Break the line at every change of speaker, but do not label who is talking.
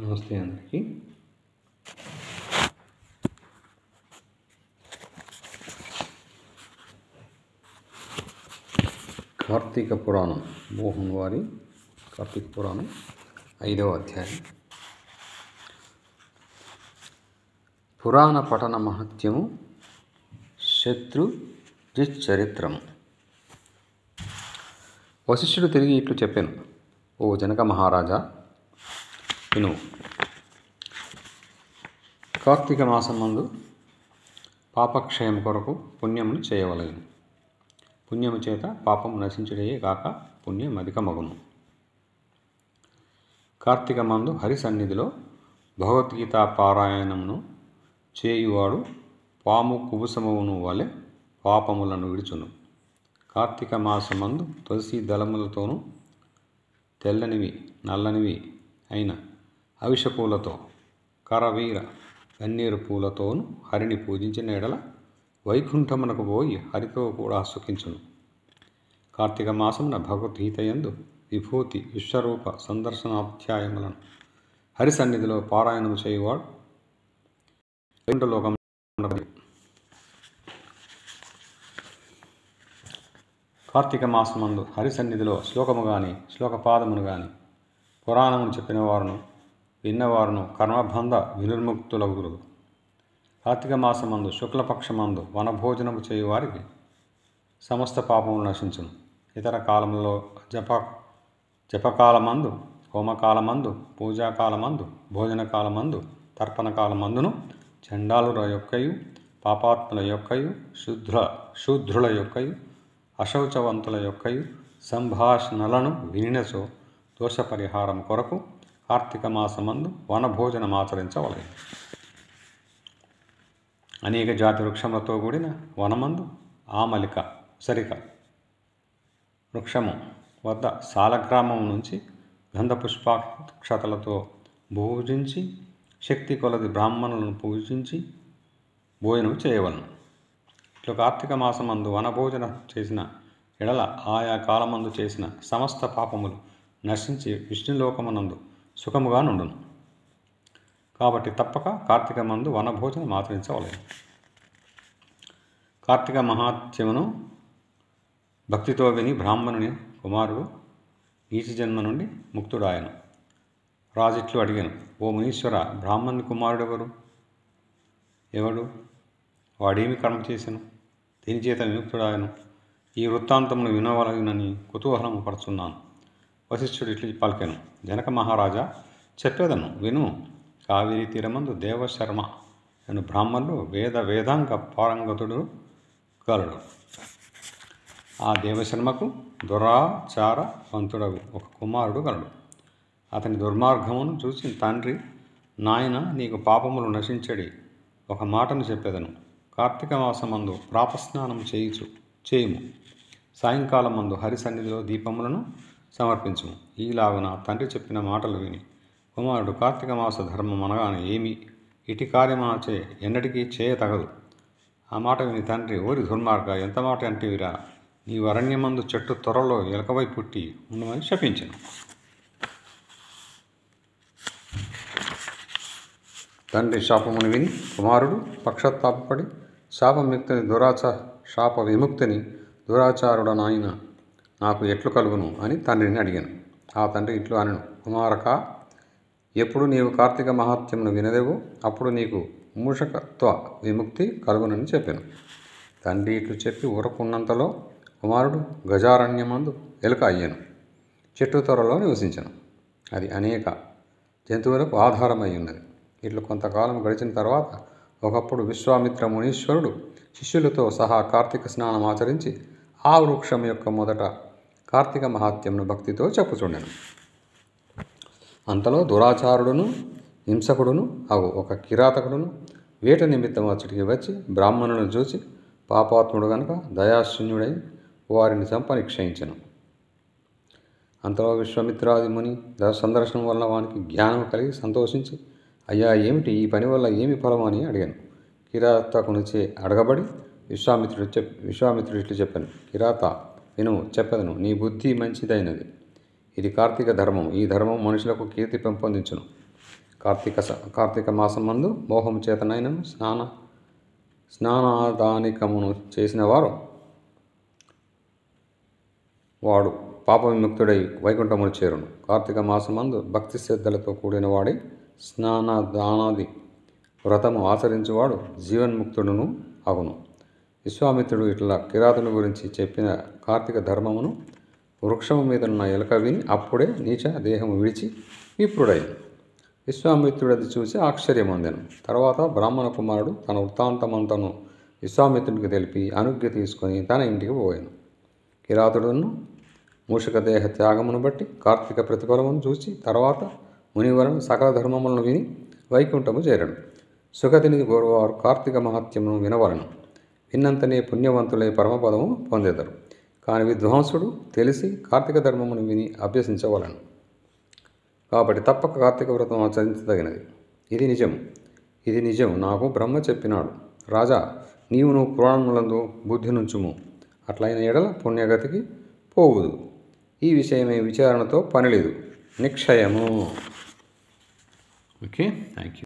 నమస్తే అందరికీ. కార్తీక పురాణం, మోహన్ వారి కార్తీక పురాణం 5వ అధ్యాయం. పురాణ పఠన మహత్యము, శత్రుజిచ్చరిత్రము. వశిష్ఠుడు తిరిగి ఇట్లు చెప్పాను: ఓ జనక మహారాజా, విను. కార్తీక మాసమందు పాపక్షయం కొరకు పుణ్యమును చేయవలెను. పుణ్యము చేత పాపము నశించుటయే కాక పుణ్యం అధికమగును. కార్తీక మందు హరి సన్నిధిలో భగవద్గీత పారాయణమును చేయువాడు పాము కుబుసమును వలె పాపములను విడుచును. కార్తీక మాసమందు తులసి దళములతోనూ తెల్లనివి నల్లనివి అయిన అవిష పూలతో, కరవీర గన్నేరు పూలతోనూ హరిని పూజించిన ఎడల వైకుంఠమునకు పోయి హరితో కూడా సుఖించును. కార్తీక మాసమున భగవద్గీతయందు విభూతి విశ్వరూప సందర్శనాధ్యాయములను హరి సన్నిధిలో పారాయణము చేయువాడు వైకుంఠలోకం. కార్తీక మాసమందు హరి సన్నిధిలో శ్లోకము గాని శ్లోకపాదమును గాని పురాణమును చెప్పిన వారును విన్నవారును కర్మబంధ వినిర్ముక్తులగురు. కార్తీక మాసమందు శుక్లపక్షమందు వనభోజనము చేయువారికి సమస్త పాపములు నశించును. ఇతర కాలములలో జపకాలమందు, హోమకాలమందు, పూజాకాలమందు, భోజనకాలమందు, తర్పణకాలమందును చండాలుల యొక్కయు, పాపాత్ముల యొక్కయు, శూద్రుల యొక్కయు, అశౌచవంతుల యొక్కయు సంభాషణలను వినినచో దోషపరిహారం కొరకు కార్తీక మాసమందు వనభోజనమాచరించవలెను. అనేక జాతి వృక్షములతో కూడిన వనమందు ఆమలిక ఉసరిక వృక్షము వద్ద సాలగ్రామము నుంచి గంధపుష్పాక్షతలతో పూజించి శక్తి కొలది బ్రాహ్మణులను పూజించి భోజనం చేయవలను. ఇట్లు కార్తీక మాసమందు వనభోజన చేసిన ఎడల ఆయా కాలమందు చేసిన సమస్త పాపములు నశించి విష్ణులోకమునందు సుఖముగా నుండును. కాబట్టి తప్పక కార్తీక మందు వనభోజనం ఆచరించవలెను. కార్తీక మహాత్యమును భక్తితో విని బ్రాహ్మణుని కుమారుడు నీచి జన్మ నుండి ముక్తుడాయను. రాజిట్లు అడిగాను: ఓ మునీశ్వర, బ్రాహ్మణుని కుమారుడెవరు? ఎవడు? వాడేమి కర్మ చేశాను? దీని చేత విముక్తుడాయను? ఈ వృత్తాంతమును వినవలనని కుతూహలము పడుచున్నాను. వశిష్ఠుడు ఇట్లు పలికెను: జనక మహారాజా, చెప్పేదను విను. కావేరీ తీరమందు దేవశర్మ అను బ్రాహ్మణుడు వేదాంగ పారంగతుడు గలడు. ఆ దేవశర్మకు దురాచారవంతుడగు ఒక కుమారుడు గలడు. అతని దుర్మార్గమును చూసి తండ్రి, నాయన, నీకు పాపములు నశించడి ఒక మాటను చెప్పేదను. కార్తీక మాసమందు ప్రాతస్నానం చేయుము. సాయంకాలం మందు హరి సన్నిధిలో దీపములను సమర్పించుము. ఈలాగున తండ్రి చెప్పిన మాటలు విని కుమారుడు కార్తీక మాస ధర్మం అనగానే ఏమి, ఇటు కార్యమాచే ఎన్నటికీ చేయతగదు. ఆ మాట విని తండ్రి, ఓరి దుర్మార్గ, ఎంత మాట అంటివిరా, నీవు అరణ్యమందు చెట్టు త్వరలో ఎలకవై పుట్టి ఉండమని శపించను. తండ్రి శాపమును విని కుమారుడు పక్షతాపపడి శాప విముక్తిని దురాచారుడ నాయన నాకు ఎట్లు కలుగును అని తండ్రిని అడిగాను. ఆ తండ్రి ఇట్లు అనెను: కుమారక, ఎప్పుడు నీవు కార్తీక మహాత్యమును వినదేవో అప్పుడు నీకు మూషకత్వ విముక్తి కలుగునని చెప్పాను. తండ్రి ఇట్లు చెప్పి ఊరకున్నంతలో కుమారుడు గజారణ్యమందు ఎలుక అయ్యాను. చెట్టు త్వరలో నివసించను. అది అనేక జంతువులకు ఆధారమై ఉన్నది. ఇట్లు కొంతకాలం గడిచిన తర్వాత ఒకప్పుడు విశ్వామిత్ర మునీశ్వరుడు శిష్యులతో సహా కార్తీక స్నానం ఆచరించి ఆ వృక్షం యొక్క మొదట కార్తీక మహాత్యమును భక్తితో చెప్పుచుండెను. అంతలో దురాచారుడును హింసకుడును అవు ఒక కిరాతకుడును వేట నిమిత్తం అచ్చటికి వచ్చి బ్రాహ్మణులను చూసి పాపాత్ముడు గనుక దయాశూన్యుడై వారిని చంప నిక్షయించెను. అంతలో విశ్వామిత్రాది ముని సందర్శనం వలన వానికి జ్ఞానం కలిగి సంతోషించి, అయ్యా, ఏమిటి ఈ పని వల్ల ఏమి ఫలం అని అడిగాను. కిరాతకునిచే అడగబడి విశ్వామిత్రుడు ఇట్లు చెప్పాను: కిరాత, వినుము, చెప్పదను. నీ బుద్ధి మంచిదైనది. ఇది కార్తీక ధర్మం. ఈ ధర్మం మనుషులకు కీర్తి పెంపొందించును. కార్తీక మాసం మందు మోహం చేతనైనను స్నానాదానికమును చేసిన వాడు పాప విముక్తుడై వైకుంఠమును చేరును. కార్తీక మాసమందు భక్తి శ్రద్ధలతో కూడిన వాడి స్నానదానాది వ్రతము ఆచరించువాడు జీవన్ముక్తుడును అగును. విశ్వామిత్రుడు ఇట్లా కిరాతుని గురించి చెప్పిన కార్తీక ధర్మమును వృక్షము మీదనున్న ఎలుక విని అప్పుడే నీచ దేహము విడిచి విప్రుడైంది. విశ్వామిత్రుడది చూసి ఆశ్చర్యమొందెను. తర్వాత బ్రాహ్మణ కుమారుడు తన వృత్తాంతమంతను విశ్వామిత్రుడికి తెలిపి అనుజ్ఞ తీసుకొని తన ఇంటికి పోయాను. కిరాతుడును మూషిక దేహ త్యాగమును బట్టి కార్తీక ప్రతిఫలమును చూసి తర్వాత మునివరను సకల ధర్మములను విని వైకుంఠము చేరను. సుగతిని గోరువారు కార్తీక మహాత్మ్యమును వినవలను. విన్నంతనే పుణ్యవంతులై పరమపదము పొందెదరు. కానీ విద్వాంసుడు తెలిసి కార్తీక ధర్మమును విని అభ్యసించవలను. కాబట్టి తప్పక కార్తీక వ్రతం ఆచరించదగినది. ఇది నిజం నాకు బ్రహ్మ చెప్పినాడు. రాజా, నీవు పురాణములందు బుద్ధి నుంచుము. అట్లయిన ఎడల పుణ్యగతికి పోవుదు. ఈ విషయమే విచారణతో పనిలేదు, నిక్షయము. Okay, thank you.